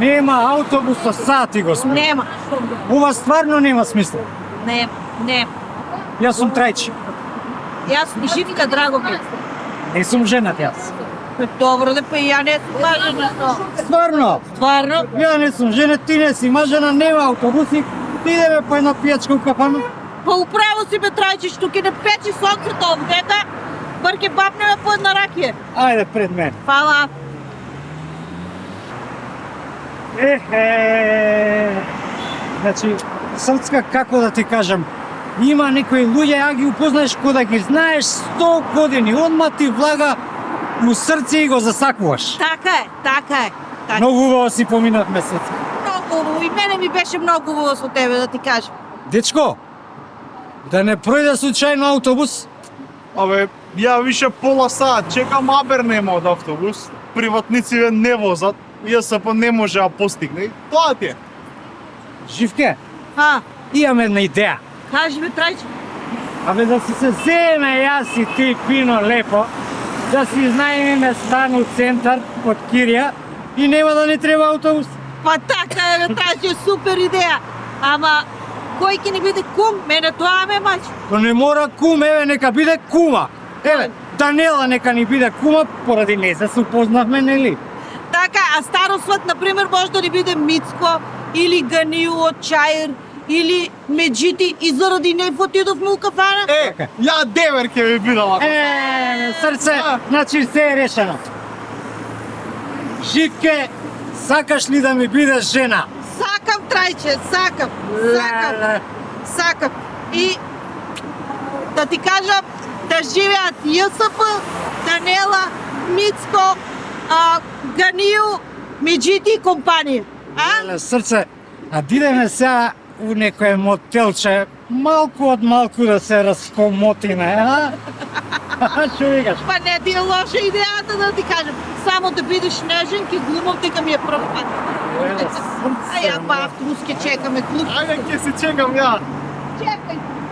Нема автобус со сати, господи. Нема. Ова стварно нема смисла. Нема. Јас сум трајчи. Јас Живка Драгомир. Не сум женат јас. Добро да па и ја не сум мажена. Стварно. Стварно? Ја не сум женет, ти не си мажена, нема автобуси. Ти идеме по една пијачка у кафана. Па управо си ме трајчиш, тук не печи сонцето овдека, бар ке бапнеме по една ракија. Ајде пред мен. Фала. Значи, Срцка, како да ти кажам, има некои луѓе, ја ги упознаеш кога да ги знаеш 100 години, одма ти влага у срце и го засакуваш. Така е. Така. Многу убаво си поминавме, Срцка. Многу убаво. И мене ми беше многу убаво со тебе, да ти кажам. Дечко, да не пројде случајно автобус, Абе, ја више пола саат чекам, абер нема од автобус. Приватници не возат, ЈСП не може да постигне. И тоа ти е. Живке, А, имам една идеја. кажи ме трајче. Абе да си се земе јас и ти фино лепо, да си изнајмиме стан у центар од Кирија и нема да ни треба автобус. Па така е, ме трајче, супер идеја. Ама, кој ќе ни биде кум? Мене тоа ме мач. То не мора кум, еве нека биде кума. Еве, Данела нека ни биде кума, поради не се упознавме, нели? Така, а Старосвет, например, може да ни биде Мицко, или Ганiju од Чаир, или Меджити, и заради не отидовме у кафана. Ја девер ќе ви бидам ако. Срце, значи се е решено. Живке, сакаш ли да ми бидеш жена? Сакам, трајче, сакам. И да ти кажам, да живеат ЈСП, Данела, Мицко, Ганiju, Меджити и компанија. А? Срце, а дидеме сега у некој мотелче, малку од малку да се раскомотиме, а? Што викаш? Па не ти е лоша идејата, да ти кажам. Само да бидеш нежен, ке глумам дека ми е прв пат. А ја па автобус ке чекаме клуб. Ајде ќе се чекам ја. Чекај,